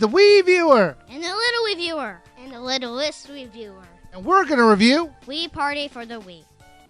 the Wii Viewer. And the Little Wii Viewer. And the Littlest Wii Viewer. And we're going to review Wii Party for the Wii.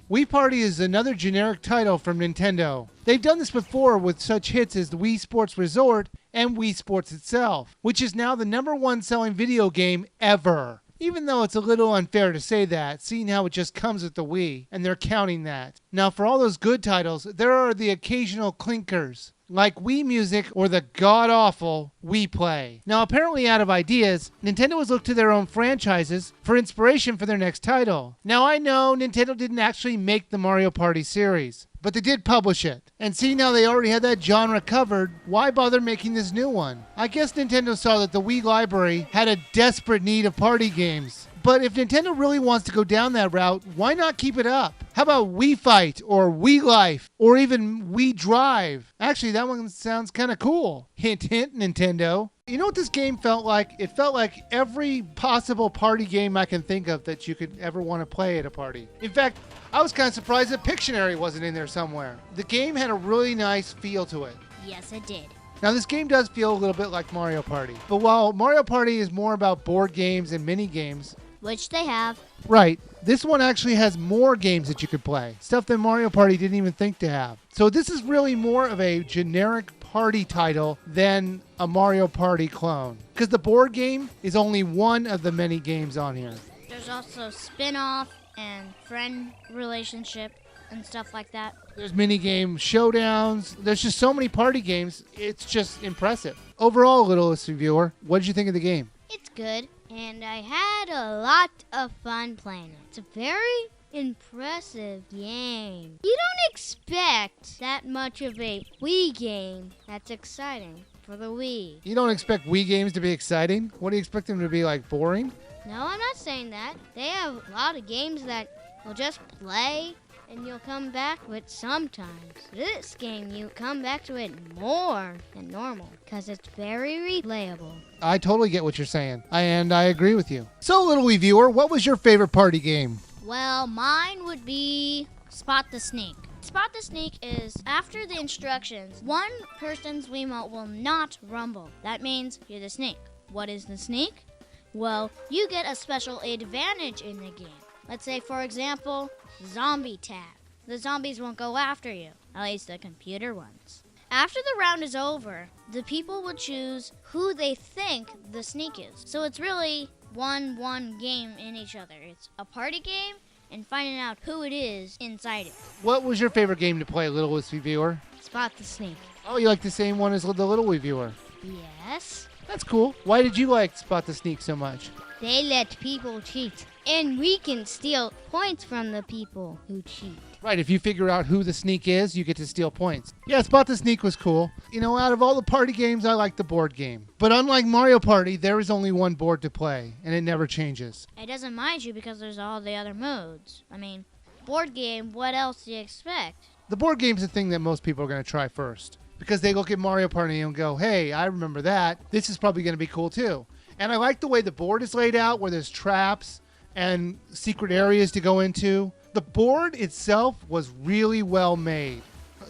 Wii Party is another generic title from Nintendo. They've done this before with such hits as the Wii Sports Resort and Wii Sports itself, which is now the #1 selling video game ever. Even though it's a little unfair to say that, seeing how it just comes with the Wii, and they're counting that. Now, for all those good titles, there are the occasional clinkers, like Wii Music or the god-awful Wii Play. Now, apparently out of ideas, Nintendo has looked to their own franchises for inspiration for their next title. Now, I know Nintendo didn't actually make the Mario Party series, but they did publish it. And seeing how they already had that genre covered, why bother making this new one? I guess Nintendo saw that the Wii library had a desperate need of party games. But if Nintendo really wants to go down that route, why not keep it up? How about Wii Fight or Wii Life or even Wii Drive? Actually, that one sounds kind of cool. Hint, hint, Nintendo. You know what this game felt like? It felt like every possible party game I can think of that you could ever want to play at a party. In fact, I was kind of surprised that Pictionary wasn't in there somewhere. The game had a really nice feel to it. Yes, it did. Now, this game does feel a little bit like Mario Party. But while Mario Party is more about board games and mini games, which they have. Right. This one actually has more games that you could play. Stuff that Mario Party didn't even think to have. So this is really more of a generic party title than a Mario Party clone. Because the board game is only one of the many games on here. There's also spin-off and friend relationship and stuff like that. There's mini-game showdowns. There's just so many party games. It's just impressive. Overall, Littlest Reviewer, what did you think of the game? It's good. And I had a lot of fun playing it. It's a very impressive game. You don't expect that much of a Wii game that's exciting for the Wii. You don't expect Wii games to be exciting? What do you expect them to be, like, boring? No, I'm not saying that. They have a lot of games that you'll just play and you'll come back with sometimes. This game, you come back to it more than normal because it's very replayable. I totally get what you're saying, and I agree with you. So, Little Wii Viewer, what was your favorite party game? Well, mine would be Spot the Sneak. Spot the Sneak is, after the instructions, one person's Wiimote will not rumble. That means you're the snake. What is the sneak? Well, you get a special advantage in the game. Let's say, for example, zombie tag. The zombies won't go after you, at least the computer ones. After the round is over, the people will choose who they think the sneak is. So it's really one game in each other. It's a party game and finding out who it is inside it. What was your favorite game to play, Littlest Viewer? Spot the Sneak. Oh, you like the same one as the Little Wii Viewer? Yes. That's cool. Why did you like Spot the Sneak so much? They let people cheat. And we can steal points from the people who cheat. Right, if you figure out who the sneak is, you get to steal points. Yeah, Spot the Sneak was cool. You know, out of all the party games, I like the board game. But unlike Mario Party, there is only one board to play, and it never changes. It doesn't mind you because there's all the other modes. I mean, board game, what else do you expect? The board game's the thing that most people are going to try first. Because they look at Mario Party and go, hey, I remember that. This is probably going to be cool too. And I like the way the board is laid out, where there's traps and secret areas to go into. The board itself was really well made.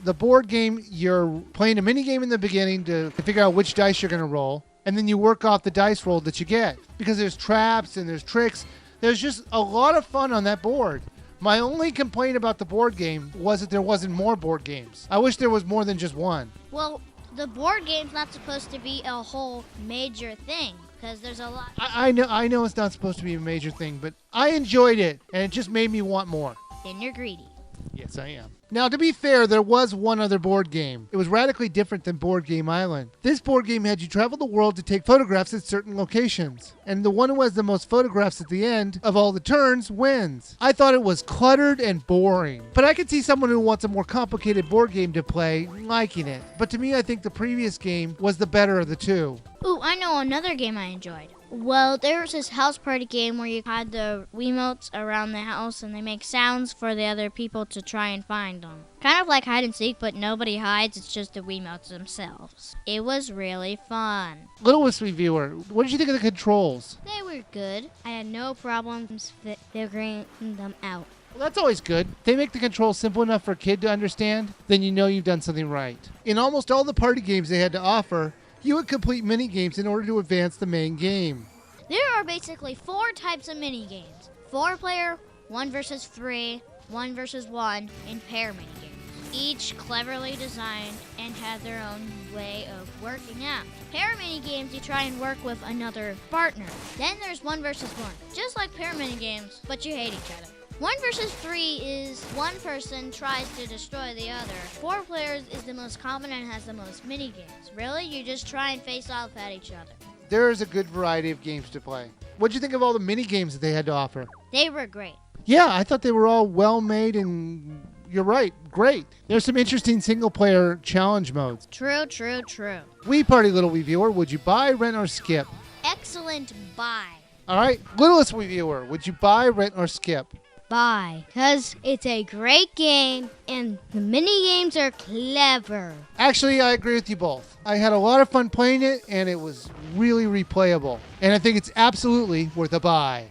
The board game, you're playing a mini game in the beginning to figure out which dice you're going to roll, and then you work off the dice roll that you get. Because there's traps and there's tricks. There's just a lot of fun on that board. My only complaint about the board game was that there wasn't more board games. I wish there was more than just one. Well, the board game's not supposed to be a whole major thing. Because there's a lot. I know it's not supposed to be a major thing, but I enjoyed it, and it just made me want more. Then you're greedy. Yes, I am. Now, to be fair, there was one other board game. It was radically different than Board Game Island. This board game had you travel the world to take photographs at certain locations. And the one who has the most photographs at the end of all the turns wins. I thought it was cluttered and boring. But I could see someone who wants a more complicated board game to play liking it. But to me, I think the previous game was the better of the two. Ooh, I know another game I enjoyed. Well, there was this house party game where you had the Wiimotes around the house and they make sounds for the other people to try and find them. Kind of like hide and seek, but nobody hides, it's just the Wiimotes themselves. It was really fun. Littlest Reviewer, what did you think of the controls? They were good. I had no problems figuring them out. Well, that's always good. If they make the controls simple enough for a kid to understand, then you know you've done something right. In almost all the party games they had to offer, You would complete mini-games in order to advance the main game. There are basically 4 types of mini-games. 4-player, 1 versus 3, 1 versus 1, and pair mini-games. Each cleverly designed and have their own way of working out. Pair mini-games, you try and work with another partner. Then there's 1 versus 1, just like pair mini-games, but you hate each other. 1 versus 3 is one person tries to destroy the other. 4 players is the most common and has the most mini-games. Really, you just try and face off at each other. There is a good variety of games to play. What'd you think of all the mini-games that they had to offer? They were great. Yeah, I thought they were all well-made and you're right, great. There's some interesting single-player challenge modes. True, true, true. Wii Party Little Wii Viewer, would you buy, rent, or skip? Excellent buy. All right, Littlest Wii Viewer, would you buy, rent, or skip? Buy, because it's a great game and the mini games are clever. Actually, I agree with you both. I had a lot of fun playing it and it was really replayable. And I think it's absolutely worth a buy.